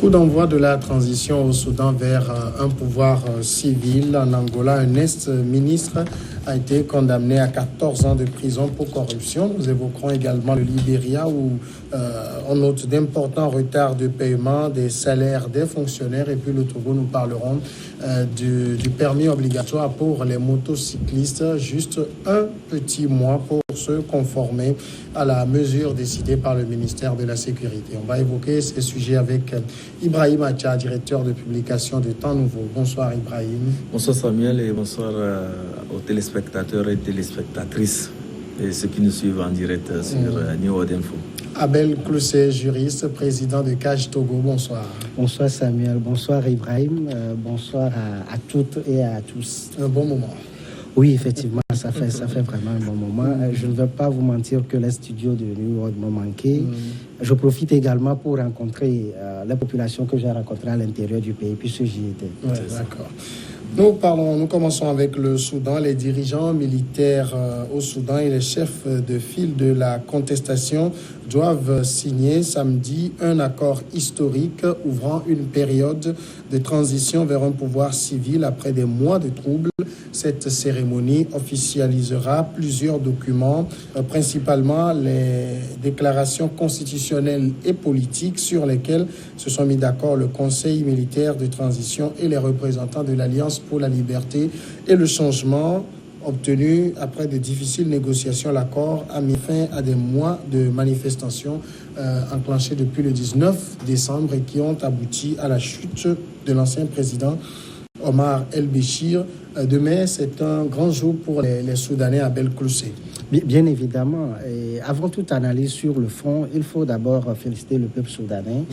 Coup d'envoi de la transition au Soudan vers un pouvoir civil. En Angola, un ex-ministre a été condamné à 14 ans de prison pour corruption. Nous évoquerons également le Libéria où on note d'importants retards de paiement des salaires des fonctionnaires. Et puis le Togo, nous parlerons du permis obligatoire pour les motocyclistes. Juste un petit mois pour se conformer à la mesure décidée par le ministère de la Sécurité. On va évoquer ces sujets avec Ibrahim Acha, directeur de publication de Temps Nouveau. Bonsoir Ibrahim. Bonsoir Samuel et bonsoir aux téléspectateurs et téléspectatrices et ceux qui nous suivent en direct sur New World Info. Abel Clousset, juriste, président de CAGE Togo, bonsoir. Bonsoir Samuel, bonsoir Ibrahim, bonsoir à toutes et à tous. Un bon moment. Oui, effectivement, ça fait vraiment un bon moment. Je ne vais pas vous mentir que les studios de New World m'ont manqué. Je profite également pour rencontrer les populations que j'ai rencontrées à l'intérieur du pays, puisque j'y étais. Ouais, d'accord. Nous commençons avec le Soudan. Les dirigeants militaires au Soudan et les chefs de file de la contestation doivent signer samedi un accord historique ouvrant une période de transition vers un pouvoir civil après des mois de troubles. Cette cérémonie officialisera plusieurs documents, principalement les déclarations constitutionnelles et politiques sur lesquelles se sont mis d'accord le Conseil militaire de transition et les représentants de l'Alliance pour la liberté et le changement. Obtenu après de difficiles négociations, l'accord a mis fin à des mois de manifestations enclenchées depuis le 19 décembre et qui ont abouti à la chute de l'ancien président Omar El-Béchir. Demain, c'est un grand jour pour les Soudanais à Belkloussé. Bien évidemment. Et avant toute analyse sur le fond, il faut d'abord féliciter le peuple soudanais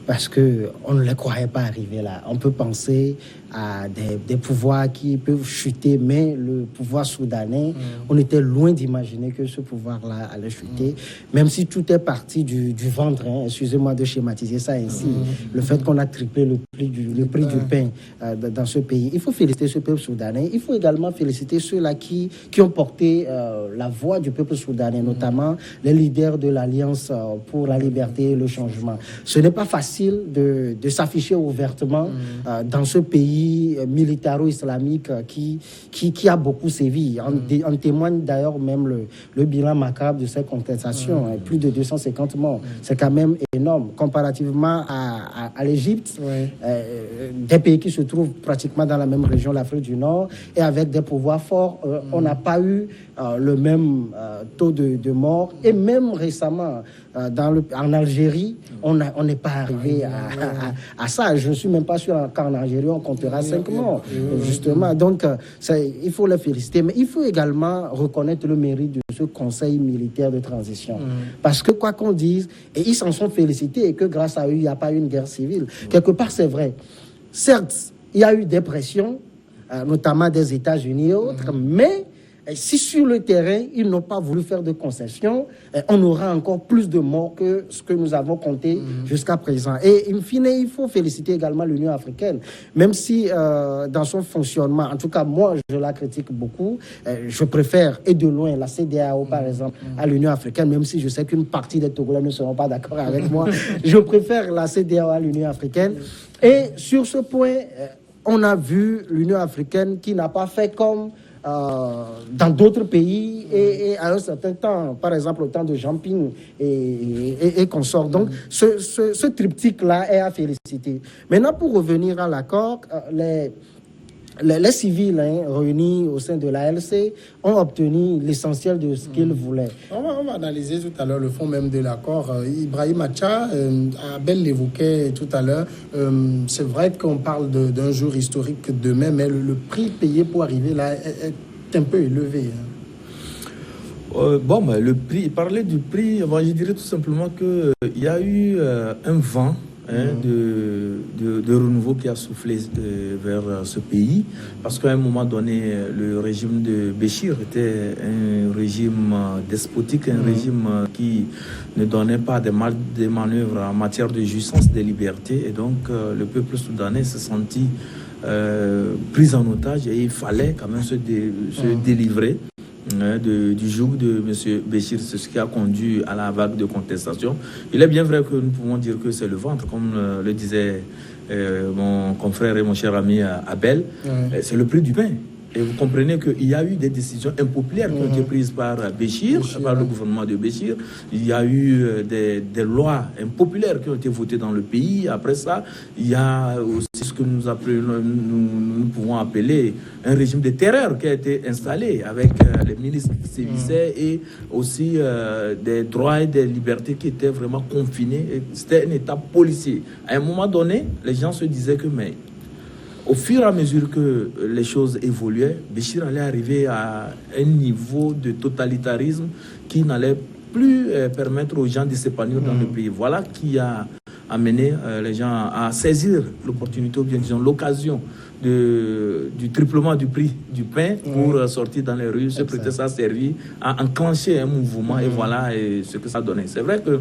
parce qu'on ne le croyait pas arriver là. On peut penser à des pouvoirs qui peuvent chuter, mais le pouvoir soudanais, on était loin d'imaginer que ce pouvoir-là allait chuter, même si tout est parti du ventre. Excusez-moi de schématiser ça ainsi. Le fait qu'on a triplé le prix du pain dans ce pays. Il faut féliciter ce peuple soudanais. Il faut également féliciter ceux-là qui ont porté la voix du peuple soudanais, notamment les leaders de l'Alliance pour la liberté et le changement. Ce n'est pas facile de s'afficher ouvertement dans ce pays militaro-islamique qui a beaucoup sévi. En témoigne d'ailleurs même le bilan macabre de ces contestations. Plus de 250 morts. C'est quand même énorme. Comparativement à l'Égypte, des pays qui se trouvent pratiquement dans la même région, l'Afrique du Nord, et avec des pouvoirs forts, on n'a pas eu le même taux de morts. Et même récemment, en Algérie, on n'est pas arrivé à ça. Je ne suis même pas sûr qu'en Algérie, on comptera 5 morts, justement. Donc, il faut les féliciter. Mais il faut également reconnaître le mérite de ce Conseil militaire de transition. Parce que, quoi qu'on dise, et ils s'en sont félicités, et que grâce à eux, il n'y a pas eu une guerre civile. Quelque part, c'est vrai. Certes, il y a eu des pressions, notamment des États-Unis et autres, mais si sur le terrain, ils n'ont pas voulu faire de concessions, on aura encore plus de morts que ce que nous avons compté jusqu'à présent. Et in fine, il faut féliciter également l'Union africaine, même si dans son fonctionnement, en tout cas moi je la critique beaucoup, je préfère et de loin la CEDEAO par exemple à l'Union africaine, même si je sais qu'une partie des Togolais ne seront pas d'accord avec moi, je préfère la CEDEAO à l'Union africaine. Et sur ce point, on a vu l'Union africaine qui n'a pas fait comme dans d'autres pays et à un certain temps, par exemple au temps de Jean-Ping et consorts. Donc ce triptyque-là est à féliciter. Maintenant, pour revenir à l'accord, les civils réunis au sein de l'ALC ont obtenu l'essentiel de ce qu'ils voulaient. On va analyser tout à l'heure le fond même de l'accord. Ibrahim Acha, Abel l'évoquait tout à l'heure. C'est vrai qu'on parle d'un jour historique demain, mais le prix payé pour arriver là est un peu élevé. Le prix, parler du prix, je dirais tout simplement qu'il y a eu un vent de renouveau qui a soufflé vers ce pays, parce qu'à un moment donné, le régime de Béchir était un régime despotique, un régime qui ne donnait pas de manœuvres en matière de jouissance des libertés, et donc le peuple soudanais se sentit pris en otage et il fallait quand même se délivrer du joug de M. Béchir, c'est ce qui a conduit à la vague de contestation. Il est bien vrai que nous pouvons dire que c'est le ventre, comme le disait mon confrère et mon cher ami Abel, c'est le prix du pain. Et vous comprenez qu'il y a eu des décisions impopulaires qui ont été prises par Béchir, par le gouvernement de Béchir. Il y a eu des lois impopulaires qui ont été votées dans le pays. Après ça, il y a aussi ce que nous pouvons appeler un régime de terreur qui a été installé avec les milices qui sévissaient et aussi des droits et des libertés qui étaient vraiment confinés. C'était un état policier. À un moment donné, les gens se disaient que au fur et à mesure que les choses évoluaient, Béchir allait arriver à un niveau de totalitarisme qui n'allait plus permettre aux gens de s'épanouir dans le pays. Voilà qui a amené les gens à saisir l'opportunité, ou bien disons l'occasion du triplement du prix du pain pour sortir dans les rues. Ce prétexte a servi à enclencher un mouvement et voilà ce que ça donnait. C'est vrai que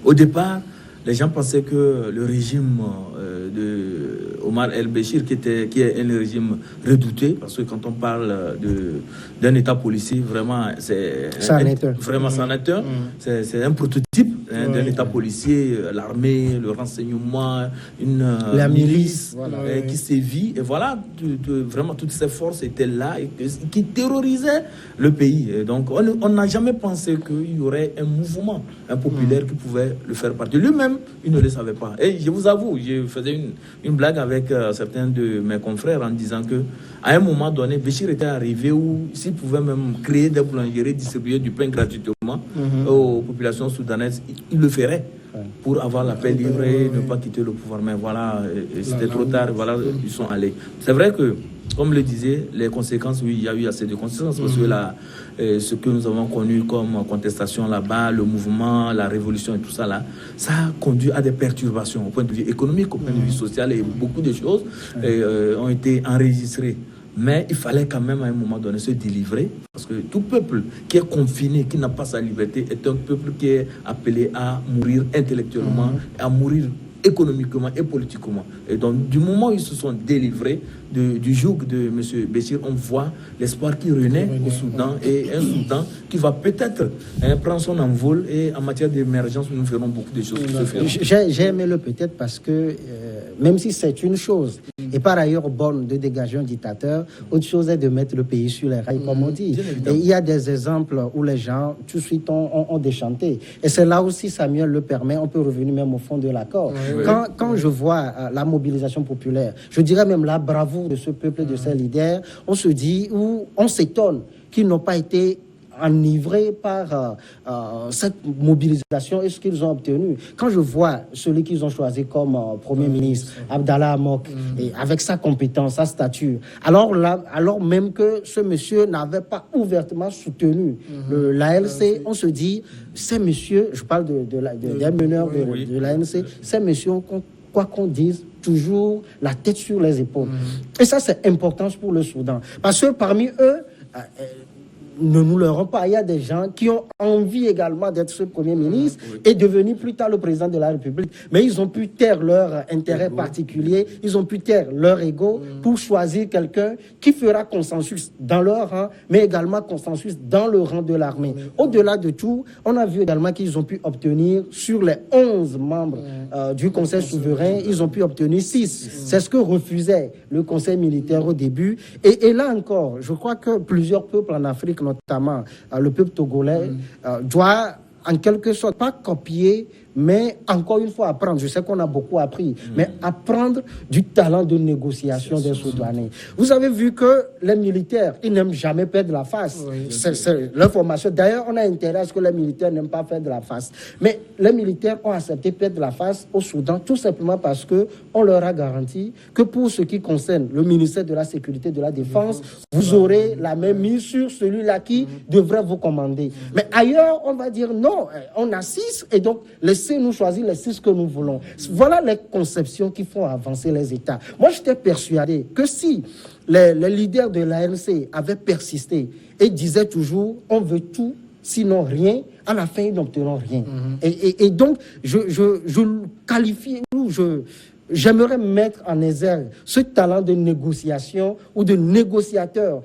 au départ, les gens pensaient que le régime de Omar el-Béchir, qui est un régime redouté, parce que quand on parle d'un état policier, vraiment, c'est un prototype d'un état policier, l'armée, le renseignement, la milice qui sévit. Et voilà, vraiment, toutes ces forces étaient là et qui terrorisaient le pays. Et donc, on n'a jamais pensé qu'il y aurait un mouvement impopulaire qui pouvait le faire partie. Lui-même, il ne le savait pas. Et je vous avoue, je faisais une blague avec certains de mes confrères en disant que à un moment donné, Béchir était arrivé où s'il pouvait même créer des boulangeries, distribuer du pain gratuitement aux populations soudanaises, il le ferait pour avoir la paix libre et ne pas quitter le pouvoir. Mais voilà, c'était trop tard, voilà, ils sont allés. C'est vrai que, comme le disait, les conséquences, oui, il y a eu assez de conséquences parce que ce que nous avons connu comme contestation là-bas, le mouvement, la révolution et tout ça là, ça a conduit à des perturbations au point de vue économique, au point de vue social et beaucoup de choses ont été enregistrées. Mais il fallait quand même à un moment donné se délivrer parce que tout peuple qui est confiné, qui n'a pas sa liberté, est un peuple qui est appelé à mourir intellectuellement, à mourir économiquement et politiquement. Et donc, du moment où ils se sont délivrés du joug de M. Béchir, on voit l'espoir qui renaît au Soudan et un Soudan qui va peut-être prendre son envol et en matière d'émergence, nous ferons beaucoup de choses. J'ai aimé le peut-être parce que même si c'est une chose, et par ailleurs bonne de dégager un dictateur, autre chose est de mettre le pays sur les rails, comme on dit. Et il y a des exemples où les gens, tout de suite, ont déchanté. Et c'est là aussi, Samuel le permet, on peut revenir même au fond de l'accord. Quand je vois la mobilisation populaire, je dirais même la bravoure de ce peuple, de ses leaders, on se dit, ou on s'étonne qu'ils n'ont pas été enivrés par cette mobilisation et ce qu'ils ont obtenu. Quand je vois celui qu'ils ont choisi comme Premier ministre, Abdallah Hamok, et avec sa compétence, sa stature, alors même que ce monsieur n'avait pas ouvertement soutenu l'ALC, on se dit, ces messieurs, je parle des meneurs de l'ANC, ces messieurs, quoi qu'on dise, toujours la tête sur les épaules. Et ça, c'est important pour le Soudan. Parce que parmi eux, ne nous leurrons pas, il y a des gens qui ont envie également d'être ce Premier ministre et devenir plus tard le président de la République. Mais ils ont pu taire leur intérêt particulier, ils ont pu taire leur ego pour choisir quelqu'un qui fera consensus dans leur rang, mais également consensus dans le rang de l'armée. Au-delà de tout, on a vu également qu'ils ont pu obtenir, sur les 11 membres du Conseil souverain, ils ont pu obtenir 6. C'est ce que refusait le Conseil militaire au début. Et là encore, je crois que plusieurs peuples en Afrique, notamment le peuple togolais, doit en quelque sorte pas copier, mais encore une fois apprendre. Je sais qu'on a beaucoup appris, mais apprendre du talent de négociation des Soudanais. Vous avez vu que les militaires, ils n'aiment jamais perdre la face. C'est leur formation. D'ailleurs, on a intérêt à ce que les militaires n'aiment pas perdre la face. Mais les militaires ont accepté de perdre la face au Soudan, tout simplement parce que on leur a garanti que pour ce qui concerne le ministère de la Sécurité et de la Défense, vous aurez la même mise sur celui-là qui devrait vous commander. Mais ailleurs, on va dire non, on a 6 et donc laissez-nous choisir les 6 que nous voulons. Voilà les conceptions qui font avancer les États. Moi, j'étais persuadé que si les leaders de l'ANC avaient persisté et disaient toujours on veut tout, sinon rien, à la fin, ils n'obtiendront rien. Et donc, je qualifie, j'aimerais mettre en exergue ce talent de négociation ou de négociateur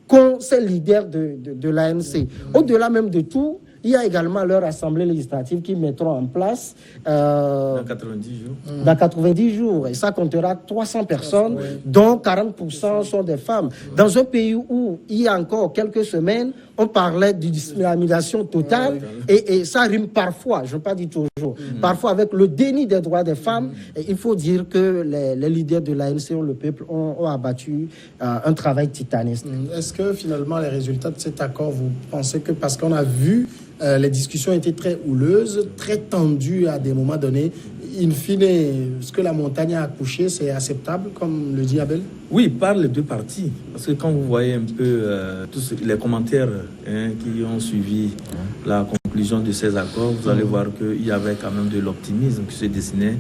qu'ont ces leaders de l'ANC. Au-delà même de tout, il y a également leur assemblée législative qui mettront en place dans 90 jours. Dans 90 jours. Et ça comptera 300 personnes, dont 40% sont des femmes. Dans un pays où, il y a encore quelques semaines, on parlait d'islamisation totale, et ça rime parfois, je ne veux pas dire toujours, parfois avec le déni des droits des femmes. Et il faut dire que les leaders de l'ANC, le peuple, ont abattu un travail titanesque. Est-ce que finalement les résultats de cet accord, vous pensez que parce qu'on a vu les discussions étaient très houleuses, très tendues à des moments donnés, in fine, ce que la montagne a accouché, c'est acceptable, comme le dit Abel? Oui, par les deux parties. Parce que quand vous voyez un peu tous les commentaires qui ont suivi la conclusion de ces accords, vous allez voir qu'il y avait quand même de l'optimisme qui se dessinait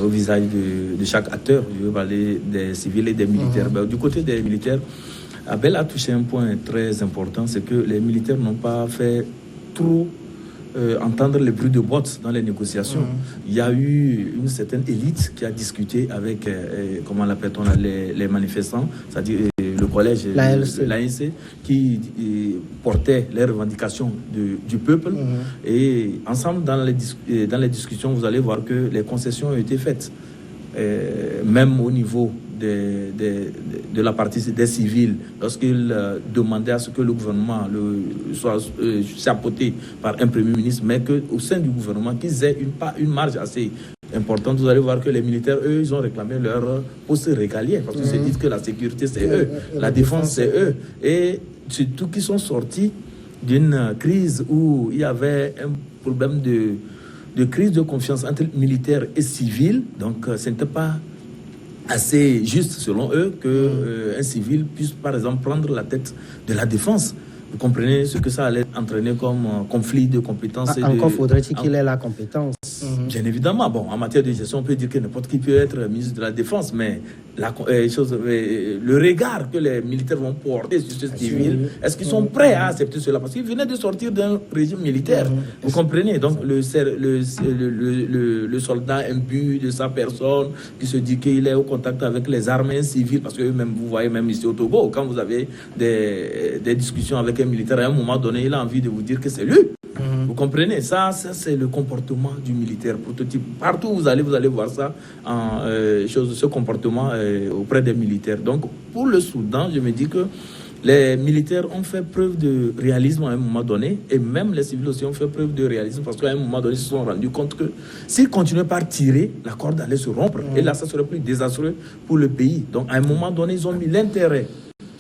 au visage de chaque acteur. Je veux parler des civils et des militaires. Ben, du côté des militaires, Abel a touché un point très important, c'est que les militaires n'ont pas fait trop entendre les bruits de bottes dans les négociations. Il y a eu une certaine élite qui a discuté avec, comment l'appelle-t-on, les manifestants, c'est-à-dire le collège, l'ANC, qui portait les revendications du peuple. Et ensemble, dans les discussions, vous allez voir que les concessions ont été faites. Même au niveau de la partie des civils, lorsqu'ils demandaient à ce que le gouvernement soit chapeauté par un premier ministre, mais qu'au sein du gouvernement, qu'ils aient une marge assez importante, vous allez voir que les militaires, eux, ils ont réclamé leur poste régalien, parce qu'ils se disent que la sécurité, c'est eux, la défense, c'est eux. Et surtout qu'ils sont sortis d'une crise où il y avait un problème de crise de confiance entre militaires et civils. Donc, ce n'était pas assez juste, selon eux, qu'un civil puisse, par exemple, prendre la tête de la défense. Vous comprenez ce que ça allait entraîner comme conflit de compétences. Encore faudrait-il qu'il ait la compétence. Bien évidemment. Bon, en matière de gestion, on peut dire que n'importe qui peut être ministre de la Défense, mais le regard que les militaires vont porter sur ce civil, est-ce qu'ils sont prêts à accepter cela? Parce qu'ils venaient de sortir d'un régime militaire. Vous comprenez? Donc, le soldat imbu de sa personne, qui se dit qu'il est au contact avec les armées civiles, parce que même vous voyez, même ici au Togo, quand vous avez des discussions avec un militaire, à un moment donné, il a envie de vous dire que c'est lui. Vous comprenez? Ça c'est le comportement du militaire prototype. Partout où vous allez voir ça, ce comportement auprès des militaires. Donc, pour le Soudan, je me dis que les militaires ont fait preuve de réalisme à un moment donné, et même les civils aussi ont fait preuve de réalisme, parce qu'à un moment donné, ils se sont rendus compte que s'ils continuaient par tirer, la corde allait se rompre, et là, ça serait plus désastreux pour le pays. Donc, à un moment donné, ils ont mis l'intérêt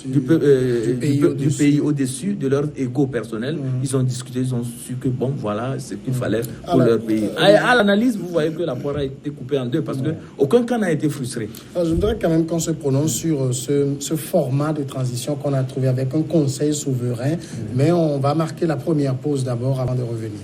du pays au-dessus de leur ego personnel. Ils ont discuté, ils ont su que bon, voilà ce qu'il fallait pour leur pays. À l'analyse, vous voyez que la poire a été coupée en deux, parce que aucun camp n'a été frustré. Alors, je voudrais quand même qu'on se prononce sur ce format de transition qu'on a trouvé avec un conseil souverain, mais on va marquer la première pause d'abord avant de revenir.